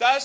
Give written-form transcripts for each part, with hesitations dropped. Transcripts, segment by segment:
10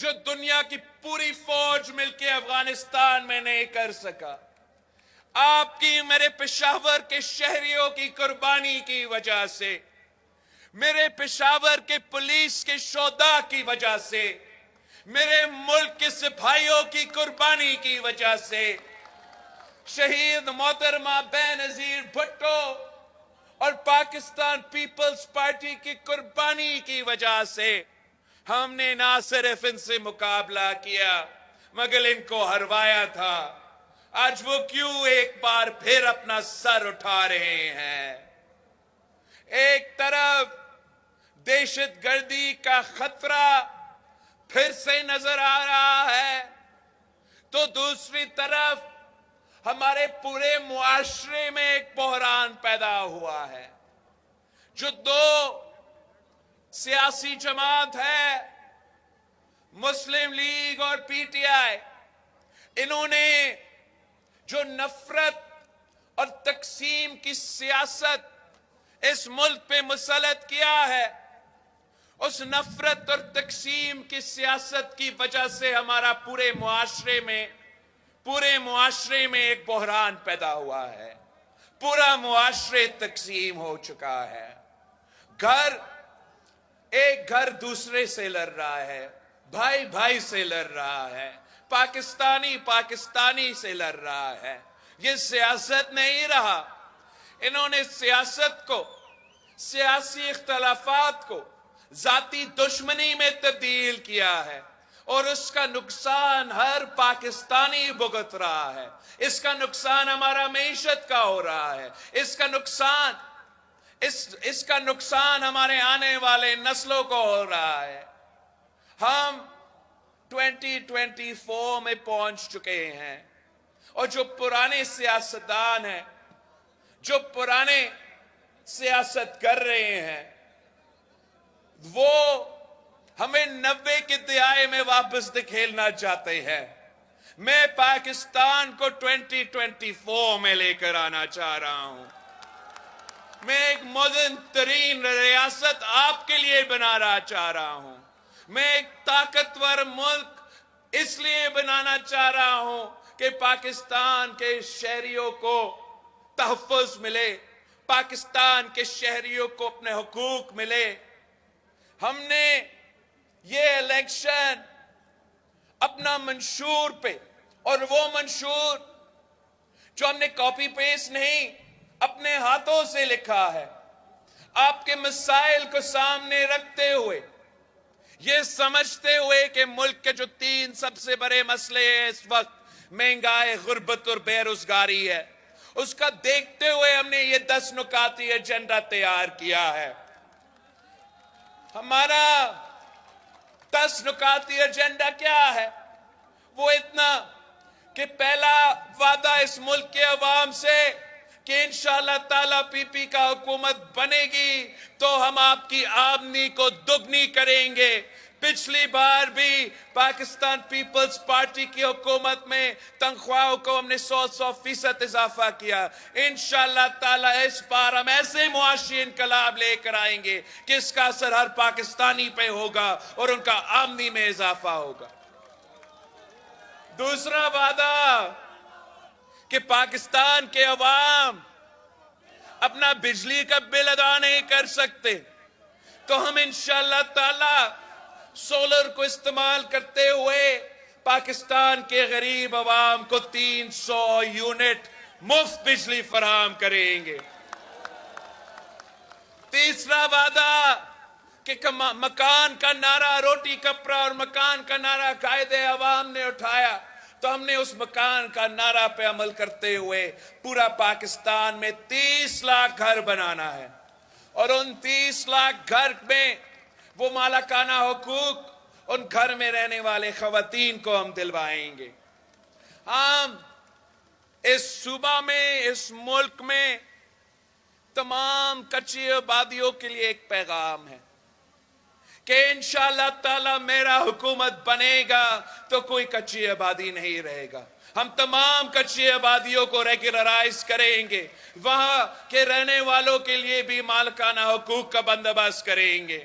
جو دنیا کی پوری فوج مل کے افغانستان میں نہیں کر سکا. آپ کی، میرے پشاور کے شہریوں کی قربانی کی وجہ سے، میرے پشاور کے پولیس کے شہداء کی وجہ سے، میرے ملک کے سپاہیوں کی قربانی کی وجہ سے، شہید محترمہ بے نظیر بھٹو اور پاکستان پیپلز پارٹی کی قربانی کی وجہ سے ہم نے نہ صرف ان سے مقابلہ کیا مگر ان کو ہروایا تھا. آج وہ کیوں ایک بار پھر اپنا سر اٹھا رہے ہیں؟ ایک طرف دہشت گردی کا خطرہ پھر سے نظر آ رہا ہے تو دوسری طرف ہمارے پورے معاشرے میں ایک بحران پیدا ہوا ہے. جو دو سیاسی جماعت ہے، مسلم لیگ اور پی ٹی آئی، انہوں نے جو نفرت اور تقسیم کی سیاست اس ملک پہ مسلط کیا ہے، اس نفرت اور تقسیم کی سیاست کی وجہ سے ہمارا پورے معاشرے میں ایک بحران پیدا ہوا ہے. پورا معاشرے تقسیم ہو چکا ہے. ایک گھر دوسرے سے لڑ رہا ہے، بھائی بھائی سے لڑ رہا ہے، پاکستانی سے لڑ رہا ہے. یہ سیاست نہیں رہا. انہوں نے سیاست کو، سیاسی اختلافات کو ذاتی دشمنی میں تبدیل کیا ہے اور اس کا نقصان ہر پاکستانی بھگت رہا ہے. اس کا نقصان ہمارا معیشت کا ہو رہا ہے. اس کا نقصان ہمارے آنے والے نسلوں کو ہو رہا ہے. ہم 2024 میں پہنچ چکے ہیں اور جو پرانے سیاستدان ہیں، جو پرانے سیاست کر رہے ہیں، وہ ہمیں 90 کے دہائی میں واپس دھکیلنا چاہتے ہیں. میں پاکستان کو 2024 میں لے کر آنا چاہ رہا ہوں. میں ایک مدن ترین ریاست آپ کے لیے بنانا چاہ رہا ہوں. میں ایک طاقتور ملک اس لیے بنانا چاہ رہا ہوں کہ پاکستان کے شہریوں کو تحفظ ملے، پاکستان کے شہریوں کو اپنے حقوق ملے. ہم نے یہ الیکشن اپنا منشور پہ، اور وہ منشور جو ہم نے کاپی پیسٹ نہیں، اپنے ہاتھوں سے لکھا ہے، آپ کے مسائل کو سامنے رکھتے ہوئے، یہ سمجھتے ہوئے کہ ملک کے جو 3 سب سے بڑے مسئلے ہیں اس وقت، مہنگائی، غربت اور بے روزگاری ہے، اس کا دیکھتے ہوئے ہم نے یہ 10 نکاتی ایجنڈا تیار کیا ہے. ہمارا 10 نکاتی ایجنڈا کیا ہے؟ وہ اتنا کہ پہلا وعدہ اس ملک کے عوام سے کہ انشاءاللہ تعالیٰ پی پی کا حکومت بنے گی تو ہم آپ کی آمدنی کو دگنی کریں گے. پچھلی بار بھی پاکستان پیپلز پارٹی کی حکومت میں تنخواہوں کو ہم نے 100% اضافہ کیا. انشاءاللہ تعالیٰ اس بار ہم ایسے معاشی انقلاب لے کر آئیں گے کہ اس کا اثر ہر پاکستانی پہ ہوگا اور ان کا آمدنی میں اضافہ ہوگا. دوسرا وعدہ کہ پاکستان کے عوام اپنا بجلی کا بل ادا نہیں کر سکتے تو ہم انشاءاللہ تعالی سولر کو استعمال کرتے ہوئے پاکستان کے غریب عوام کو 300 یونٹ مفت بجلی فراہم کریں گے. تیسرا وعدہ کہ مکان کا نعرہ، روٹی کپڑا اور مکان کا نعرہ قائد عوام نے اٹھایا تو ہم نے اس مکان کا نعرہ پہ عمل کرتے ہوئے پورا پاکستان میں 30 لاکھ گھر بنانا ہے اور ان 30 لاکھ گھر میں وہ مالکانہ حقوق ان گھر میں رہنے والے خواتین کو ہم دلوائیں گے. ہم اس صوبہ میں، اس ملک میں تمام کچی آبادیوں کے لیے ایک پیغام ہے کہ انشاءاللہ تعالی میرا حکومت بنے گا تو کوئی کچی آبادی نہیں رہے گا. ہم تمام کچی آبادیوں کو ریگولرائز کریں گے، وہاں کے رہنے والوں کے لیے بھی مالکانہ حقوق کا بندوبست کریں گے.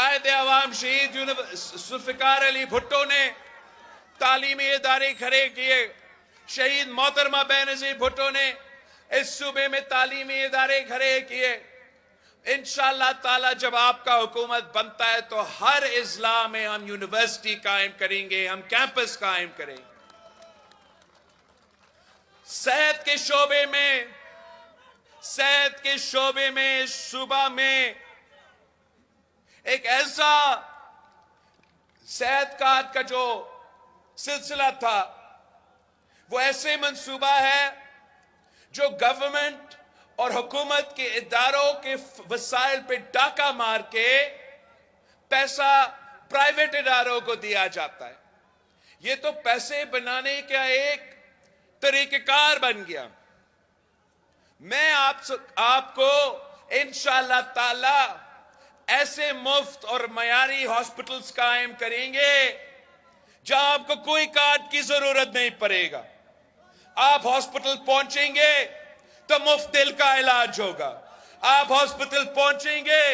قائد عوام شہید ذوالفقار علی بھٹو نے تعلیمی ادارے کھڑے کیے، شہید محترمہ بینظیر بھٹو نے اس صوبے میں تعلیمی ادارے کھڑے کیے۔ انشاءاللہ تعالی جب آپ کا حکومت بنتا ہے تو ہر اضلاع میں ہم یونیورسٹی قائم کریں گے، ہم کیمپس قائم کریں گے۔ صحت کے شعبے میں صوبہ میں ایک ایسا صحت کارڈ کا جو سلسلہ تھا، وہ ایسے منصوبہ ہے جو گورنمنٹ اور حکومت کے اداروں کے وسائل پہ ڈاکہ مار کے پیسہ پرائیویٹ اداروں کو دیا جاتا ہے۔ یہ تو پیسے بنانے کا ایک طریقہ کار بن گیا۔ میں آپ کو انشاءاللہ تعالی ایسے مفت اور معیاری ہاسپٹلز قائم کریں گے جہاں آپ کو کوئی کارڈ کی ضرورت نہیں پڑے گا۔ آپ ہاسپٹل پہنچیں گے تو مفت دل کا علاج ہوگا، آپ ہاسپٹل پہنچیں گے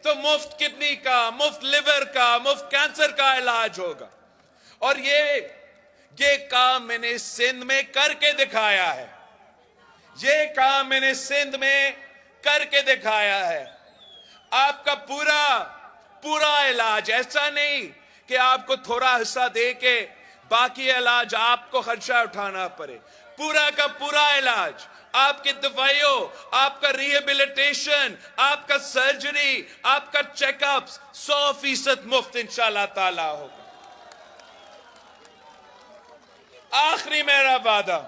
تو مفت کڈنی کا، مفت لیور کا، مفت کینسر کا علاج ہوگا۔ اور یہ کام میں نے سندھ میں کر کے دکھایا ہے، یہ کام میں نے سندھ میں کر کے دکھایا ہے۔ آپ کا پورا علاج، ایسا نہیں کہ آپ کو تھوڑا حصہ دے کے باقی علاج آپ کو خرچہ اٹھانا پڑے۔ پورا کا پورا علاج، آپ کی دوائیوں، آپ کا ریہیبلیٹیشن، آپ کا سرجری، آپ کا چیک اپ 100% مفت انشاءاللہ تعالی ہوگا۔ آخری میرا وعدہ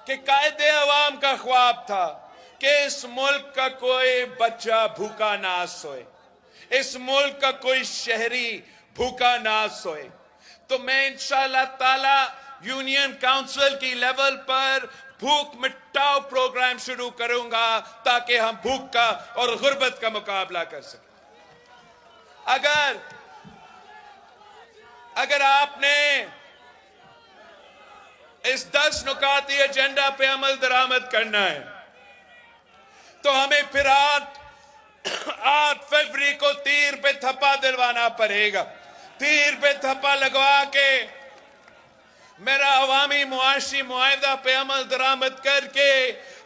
کہ قائد عوام کا خواب تھا کہ اس ملک کا کوئی بچہ بھوکا نہ سوئے، اس ملک کا کوئی شہری بھوکا نہ سوئے۔ تو میں انشاءاللہ تعالی یونین کاؤنسل کی لیول پر بھوک مٹاؤ پروگرام شروع کروں گا تاکہ ہم بھوک کا اور غربت کا مقابلہ کر سکیں۔ اگر آپ نے اس 10 نکاتی ایجنڈا پہ عمل درآمد کرنا ہے تو ہمیں پھر 8 فروری کو تیر پہ تھپا دلوانا پڑے گا۔ تیر پہ تھپا لگوا کے میرا عوامی معاشی معاہدہ پہ عمل درآمد کر کے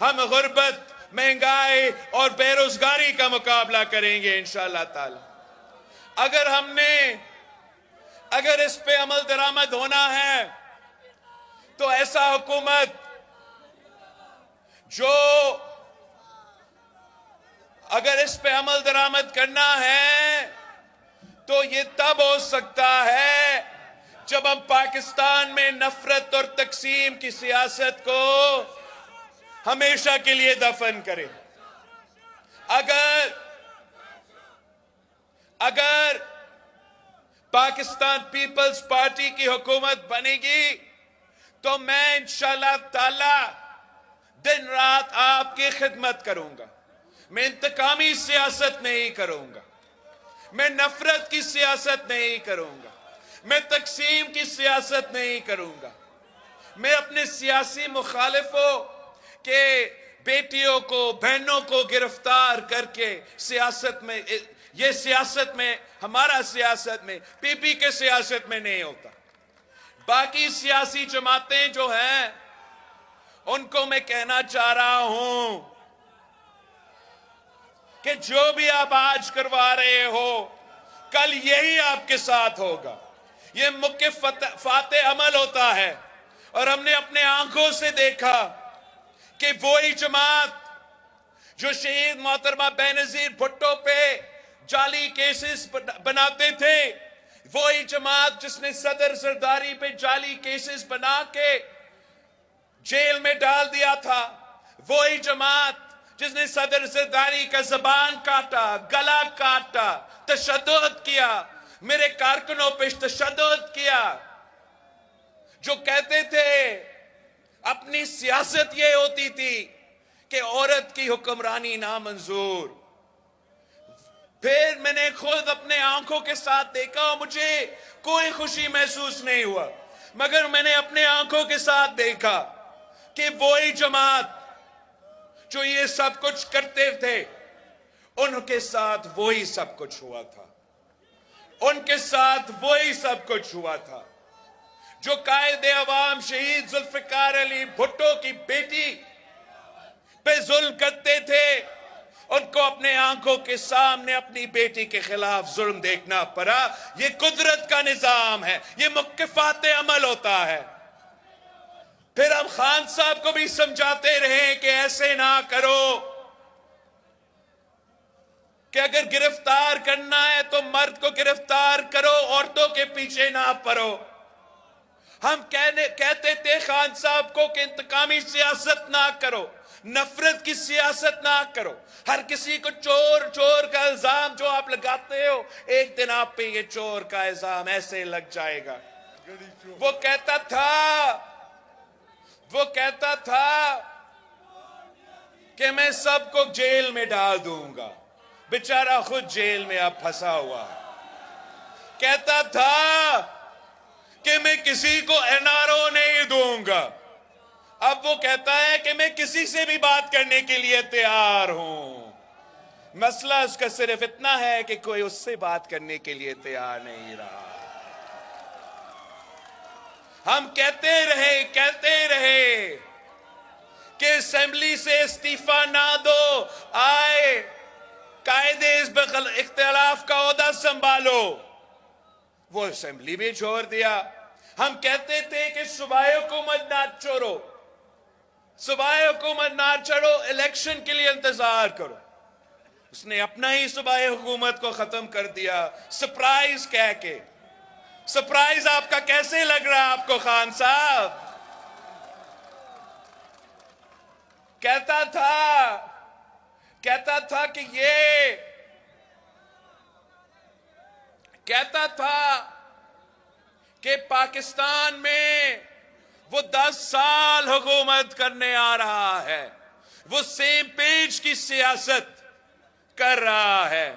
ہم غربت، مہنگائی اور بے روزگاری کا مقابلہ کریں گے انشاءاللہ تعالی۔ اگر اس پہ عمل درآمد ہونا ہے تو ایسا حکومت اگر اس پہ عمل درآمد کرنا ہے تو یہ تب ہو سکتا ہے جب ہم پاکستان میں نفرت اور تقسیم کی سیاست کو ہمیشہ کے لیے دفن کریں۔ اگر پاکستان پیپلز پارٹی کی حکومت بنے گی تو میں انشاءاللہ تعالی دن رات آپ کی خدمت کروں گا۔ میں انتقامی سیاست نہیں کروں گا، میں نفرت کی سیاست نہیں کروں گا، میں تقسیم کی سیاست نہیں کروں گا۔ میں اپنے سیاسی مخالفوں کے بیٹیوں کو، بہنوں کو گرفتار کر کے سیاست میں ہمارا سیاست میں پی پی کے سیاست میں نہیں ہوتا۔ باقی سیاسی جماعتیں جو ہیں ان کو میں کہنا چاہ رہا ہوں کہ جو بھی آپ آج کروا رہے ہو کل یہی آپ کے ساتھ ہوگا۔ یہ موقف فاتح عمل ہوتا ہے، اور ہم نے اپنے آنکھوں سے دیکھا کہ وہی جماعت جو شہید محترمہ بینظیر بھٹو پہ جعلی کیسز بناتے تھے، وہی جماعت جس نے صدر زرداری پہ جعلی کیسز بنا کے جیل میں ڈال دیا تھا، وہی جماعت جس نے صدر زرداری کا زبان کاٹا، گلا کاٹا، تشدد کیا، میرے کارکنوں پہ تشدد کیا، جو کہتے تھے اپنی سیاست یہ ہوتی تھی کہ عورت کی حکمرانی نامنظور۔ پھر میں نے خود اپنے آنکھوں کے ساتھ دیکھا، مجھے کوئی خوشی محسوس نہیں ہوا، مگر میں نے اپنے آنکھوں کے ساتھ دیکھا کہ وہی جماعت جو یہ سب کچھ کرتے تھے ان کے ساتھ وہی سب کچھ ہوا تھا۔ ان کے ساتھ وہی سب کچھ ہوا تھا جو قائد عوام شہید ذوالفقار علی بھٹو کی بیٹی پہ ظلم کرتے تھے. ان کو اپنے آنکھوں کے سامنے اپنی بیٹی کے خلاف ظلم دیکھنا پڑا. یہ قدرت کا نظام ہے, یہ موقفات عمل ہوتا ہے. پھر ہم خان صاحب کو بھی سمجھاتے رہے کہ ایسے نہ کرو, کہ اگر گرفتار کرنا ہے تو مرد کو گرفتار کرو, عورتوں کے پیچھے نہ پڑو. ہم کہتے تھے خان صاحب کو کہ انتقامی سیاست نہ کرو, نفرت کی سیاست نہ کرو. ہر کسی کو چور چور کا الزام جو آپ لگاتے ہو, ایک دن آپ پہ یہ چور کا الزام ایسے لگ جائے گا. وہ کہتا تھا کہ میں سب کو جیل میں ڈال دوں گا. بیچارہ خود جیل میں اب پھنسا ہوا. کہتا تھا کہ میں کسی کو NRO نہیں دوں گا. اب وہ کہتا ہے کہ میں کسی سے بھی بات کرنے کے لیے تیار ہوں. مسئلہ اس کا صرف اتنا ہے کہ کوئی اس سے بات کرنے کے لیے تیار نہیں رہا. ہم کہتے رہے کہ اسمبلی سے استعفیٰ نہ دو, آئے قائد حزب اختلاف کا عہدہ سنبھالو. وہ اسمبلی بھی چھوڑ دیا. ہم کہتے تھے کہ صوبائی حکومت نہ چھوڑو, الیکشن کے لیے انتظار کرو. اس نے اپنا ہی صوبائی حکومت کو ختم کر دیا سرپرائز کہہ کے. سرپرائز آپ کا کیسے لگ رہا آپ کو خان صاحب؟ کہتا تھا کہ کہتا تھا کہ پاکستان میں وہ 10 سال حکومت کرنے آ رہا ہے, وہ سیم پیج کی سیاست کر رہا ہے.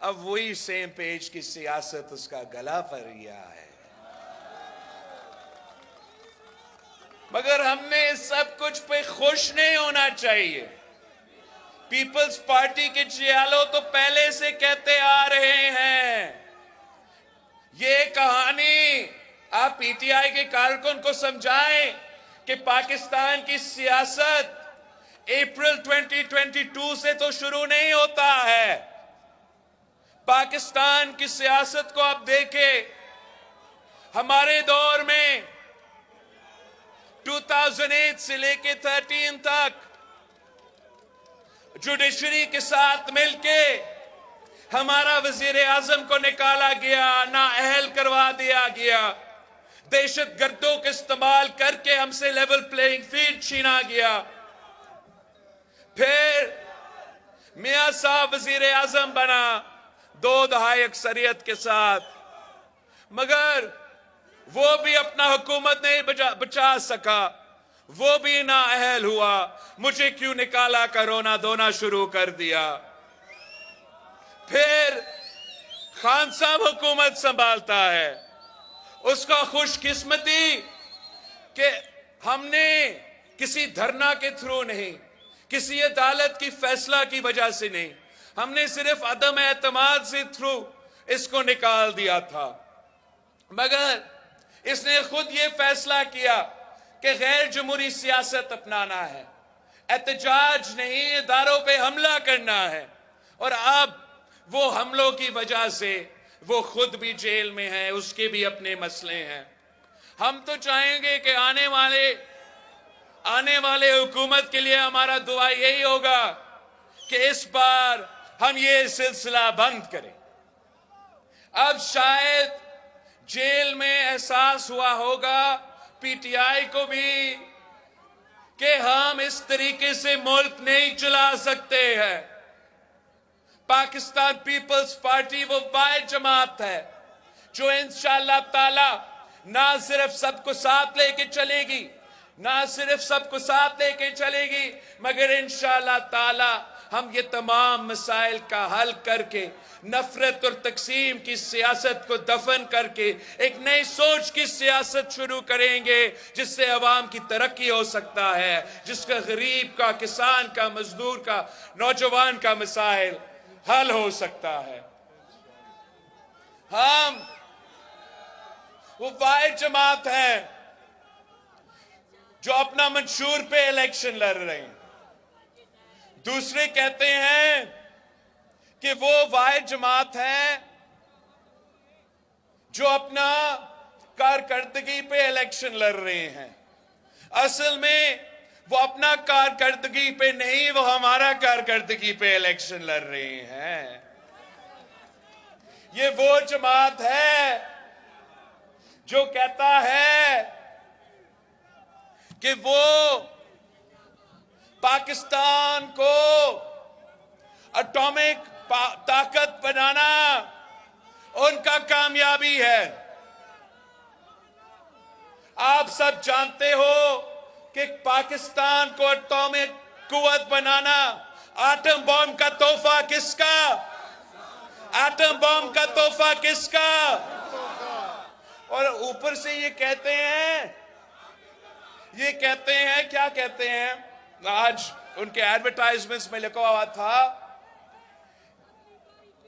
اب وہی سیم پیج کی سیاست اس کا گلا پھر گیا ہے. مگر ہم نے اس سب کچھ پہ خوش نہیں ہونا چاہیے. پیپلز پارٹی کے چیالوں تو پہلے سے کہتے آ رہے ہیں, یہ کہانی آپ پی ٹی آئی کے کارکن کو سمجھائیں کہ پاکستان کی سیاست اپریل 2022 سے تو شروع نہیں ہوتا ہے. پاکستان کی سیاست کو آپ دیکھیں, ہمارے دور میں 2008 سے لے کے 13 تک جوڈیشری کے ساتھ مل کے ہمارا وزیر اعظم کو نکالا گیا, نااہل کروا دیا گیا, دہشت گردوں کے استعمال کر کے ہم سے لیول پلینگ فیلڈ چھینا گیا. پھر میاں صاحب وزیر اعظم بنا 2 دہائی اکثریت کے ساتھ, مگر وہ بھی اپنا حکومت نہیں بچا سکا, وہ بھی نااہل ہوا. مجھے کیوں نکالا کا رونا دھونا شروع کر دیا. پھر خان صاحب حکومت سنبھالتا ہے. اس کا خوش قسمتی کہ ہم نے کسی دھرنا کے تھرو نہیں, کسی عدالت کی فیصلہ کی وجہ سے نہیں, ہم نے صرف عدم اعتماد سے تھرو اس کو نکال دیا تھا. مگر اس نے خود یہ فیصلہ کیا کہ غیر جمہوری سیاست اپنانا ہے, احتجاج نہیں, اداروں پہ حملہ کرنا ہے. اور اب وہ حملوں کی وجہ سے وہ خود بھی جیل میں ہے, اس کے بھی اپنے مسئلے ہیں. ہم تو چاہیں گے کہ آنے والے حکومت کے لیے ہمارا دعا یہی ہوگا کہ اس بار ہم یہ سلسلہ بند کریں. اب شاید جیل میں احساس ہوا ہوگا پی ٹی آئی کو بھی کہ ہم اس طریقے سے ملک نہیں چلا سکتے ہیں. پاکستان پیپلز پارٹی وہ واحد جماعت ہے جو انشاءاللہ تعالی نہ صرف سب کو ساتھ لے کے چلے گی, مگر انشاءاللہ تعالی ہم یہ تمام مسائل کا حل کر کے نفرت اور تقسیم کی سیاست کو دفن کر کے ایک نئی سوچ کی سیاست شروع کریں گے, جس سے عوام کی ترقی ہو سکتا ہے, جس کا غریب کا, کسان کا, مزدور کا, نوجوان کا مسائل حل ہو سکتا ہے. ہم وہ واحد جماعت ہیں جو اپنا منشور پہ الیکشن لڑ رہے ہیں. دوسرے کہتے ہیں کہ وہ واحد جماعت ہے جو اپنا کارکردگی پہ الیکشن لڑ رہے ہیں. اصل میں وہ اپنا کارکردگی پہ نہیں، وہ ہمارا کارکردگی پہ الیکشن لڑ رہے ہیں. یہ وہ جماعت ہے جو کہتا ہے کہ وہ پاکستان کو اٹامک طاقت بنانا ان کا کامیابی ہے. آپ سب جانتے ہو کہ پاکستان کو اٹامک قوت بنانا ایٹم بم کا تحفہ کس کا؟ ایٹم بم کا تحفہ کس کا؟ اور اوپر سے یہ کہتے ہیں کیا کہتے ہیں؟ آج ان کے ایڈورٹائزمنٹس میں لکھا ہوا تھا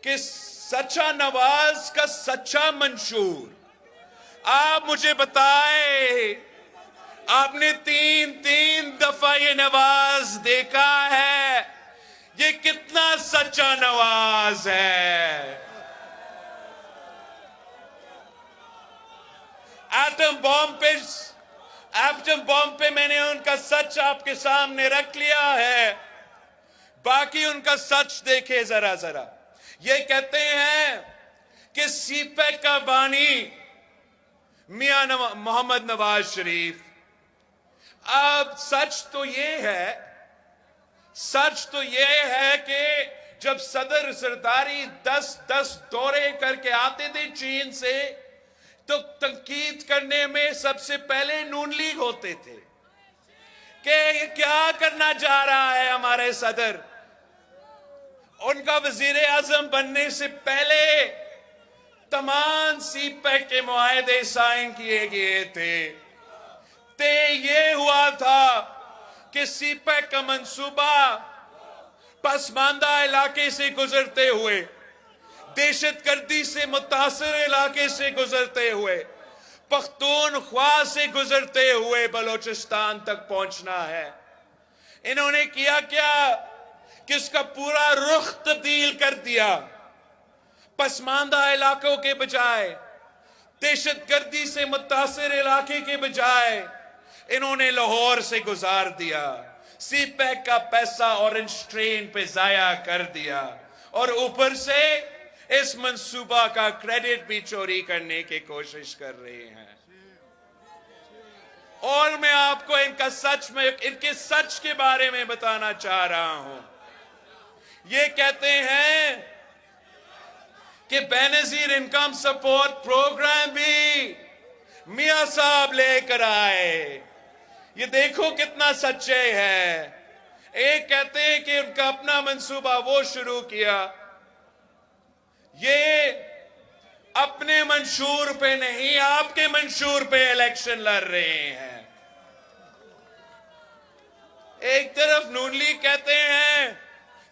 کہ سچا نواز کا سچا منشور. آپ مجھے بتائیں، آپ نے تین دفعہ یہ نواز دیکھا ہے، یہ کتنا سچا نواز ہے؟ ایٹم بم پہ میں نے ان کا سچ آپ کے سامنے رکھ لیا ہے، باقی ان کا سچ دیکھے ذرا. یہ کہتے ہیں کہ سی پیک کا بانی میاں محمد نواز شریف. اب سچ تو یہ ہے کہ جب صدر زرداری 10 دورے کر کے آتے تھے چین سے، تو تنقید کرنے میں سب سے پہلے نون لیگ ہوتے تھے کہ یہ کیا کرنا چاہ رہا ہے ہمارے صدر. ان کا وزیر اعظم بننے سے پہلے تمام سی پیک کے معاہدے سائن کیے گئے تھے. یہ ہوا تھا کہ سی پیک کا منصوبہ پسماندہ علاقے سے گزرتے ہوئے، دہشت گردی سے متاثر علاقے سے گزرتے ہوئے، پختونخوا سے گزرتے ہوئے بلوچستان تک پہنچنا ہے. انہوں نے کیا کہ اس کا پورا رخ تبدیل کر دیا. پسماندہ علاقوں کے بجائے، دہشت گردی سے متاثر علاقے کے بجائے انہوں نے لاہور سے گزار دیا. سی پیک کا پیسہ اورنج ٹرین پہ ضائع کر دیا، اور اوپر سے اس منصوبہ کا کریڈٹ بھی چوری کرنے کی کوشش کر رہے ہیں. اور میں آپ کو ان کے سچ کے بارے میں بتانا چاہ رہا ہوں. یہ کہتے ہیں کہ بے نظیر انکم سپورٹ پروگرام بھی میاں صاحب لے کر آئے. یہ دیکھو کتنا سچے ہیں. ایک کہتے ہیں کہ ان کا اپنا منصوبہ وہ شروع کیا. یہ اپنے منشور پہ نہیں، آپ کے منشور پہ الیکشن لڑ رہے ہیں. ایک طرف نون لیگ کہتے ہیں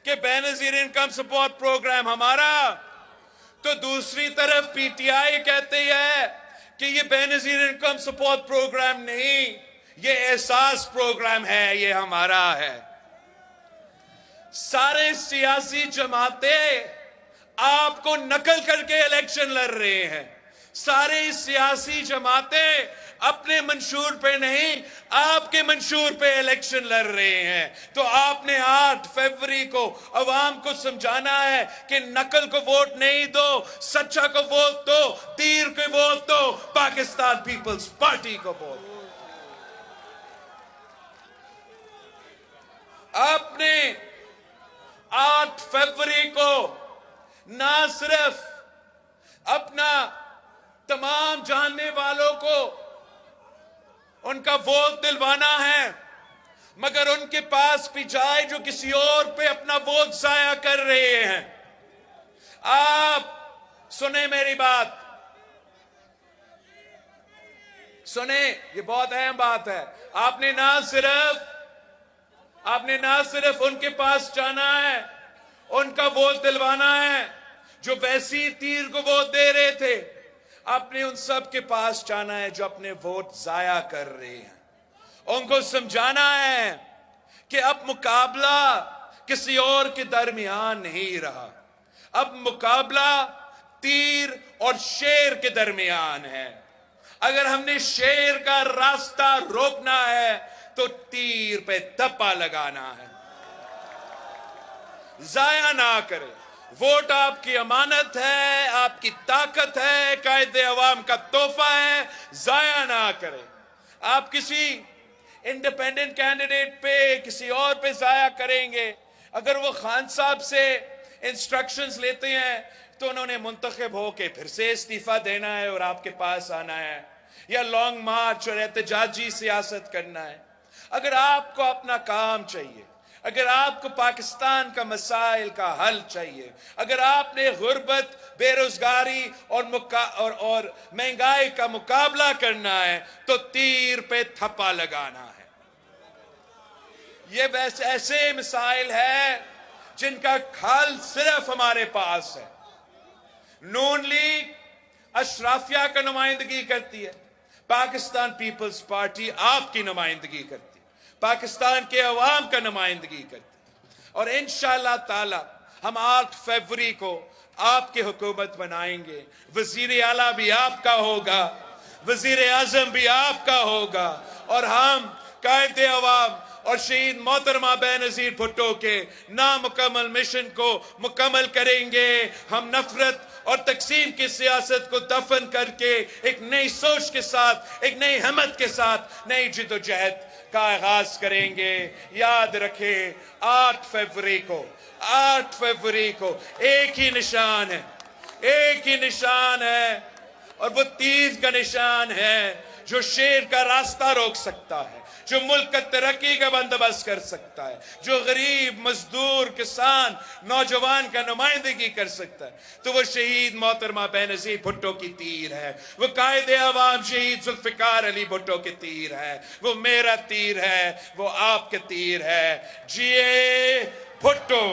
کہ بے نظیر انکم سپورٹ پروگرام ہمارا، تو دوسری طرف پی ٹی آئی کہتے ہیں کہ یہ بے نظیر انکم سپورٹ پروگرام نہیں، یہ احساس پروگرام ہے، یہ ہمارا ہے. سارے سیاسی جماعتیں آپ کو نقل کر کے الیکشن لڑ رہے ہیں. سارے سیاسی جماعتیں اپنے منشور پہ نہیں، آپ کے منشور پہ الیکشن لڑ رہے ہیں. تو آپ نے 8 فروری کو عوام کو سمجھانا ہے کہ نقل کو ووٹ نہیں دو، سچا کو ووٹ دو، تیر کو ووٹ دو، پاکستان پیپلز پارٹی کو ووٹ دو. آپ نے 8 فروری کو نہ صرف اپنا تمام جاننے والوں کو ان کا ووٹ دلوانا ہے، مگر ان کے پاس بھی جائے جو کسی اور پہ اپنا ووٹ ضائع کر رہے ہیں. آپ سنیں میری بات، سنیں، یہ بہت اہم بات ہے. آپ نے نہ صرف ان کے پاس جانا ہے، ان کا ووٹ دلوانا ہے، جو ویسی تیر کو ووٹ دے رہے تھے، آپ نے ان سب کے پاس جانا ہے جو اپنے ووٹ ضائع کر رہے ہیں، ان کو سمجھانا ہے کہ اب مقابلہ کسی اور کے درمیان نہیں رہا، اب مقابلہ تیر اور شیر کے درمیان ہے۔ اگر ہم نے شیر کا راستہ روکنا ہے تو تیر پہ تپا لگانا ہے۔ ضائع نہ کرے، ووٹ آپ کی امانت ہے، آپ کی طاقت ہے، قائد عوام کا تحفہ ہے، ضائع نہ کرے۔ آپ کسی انڈیپینڈنٹ کینڈیڈیٹ پہ، کسی اور پہ ضائع کریں گے، اگر وہ خان صاحب سے انسٹرکشنز لیتے ہیں تو انہوں نے منتخب ہو کے پھر سے استعفیٰ دینا ہے اور آپ کے پاس آنا ہے، یا لانگ مارچ اور احتجاجی سیاست کرنا ہے۔ اگر آپ کو اپنا کام چاہیے، اگر آپ کو پاکستان کا مسائل کا حل چاہیے، اگر آپ نے غربت، بے روزگاری اور مہنگائی کا مقابلہ کرنا ہے تو تیر پہ تھپا لگانا ہے۔ یہ ایسے مسائل ہیں جن کا حل صرف ہمارے پاس ہے۔ نون لیگ اشرافیہ کا نمائندگی کرتی ہے، پاکستان پیپلز پارٹی آپ کی نمائندگی کرتی ہے، پاکستان کے عوام کا نمائندگی کرتی ہے، اور انشاءاللہ تعالی ہم 8 فروری کو آپ کی حکومت بنائیں گے۔ وزیر اعلیٰ بھی آپ کا ہوگا، وزیر اعظم بھی آپ کا ہوگا، اور ہم قائد عوام اور شہید محترمہ بینظیر بھٹو کے نامکمل مشن کو مکمل کریں گے۔ ہم نفرت اور تقسیم کی سیاست کو دفن کر کے ایک نئی سوچ کے ساتھ، ایک نئی ہمت کے ساتھ نئی جد و جہد کا آغاز کریں گے۔ یاد رکھیں 8 فروری کو ایک ہی نشان ہے، ایک ہی نشان ہے، اور وہ تیر کا نشان ہے جو شیر کا راستہ روک سکتا ہے، جو ملک کا ترقی کا بندوبست کر سکتا ہے، جو غریب، مزدور، کسان، نوجوان کا نمائندگی کر سکتا ہے، تو وہ شہید محترمہ بینظیر بھٹو کی تیر ہے، وہ قائد عوام شہید ذوالفقار علی بھٹو کی تیر ہے، وہ میرا تیر ہے، وہ آپ کے تیر ہے۔ جیے بھٹو!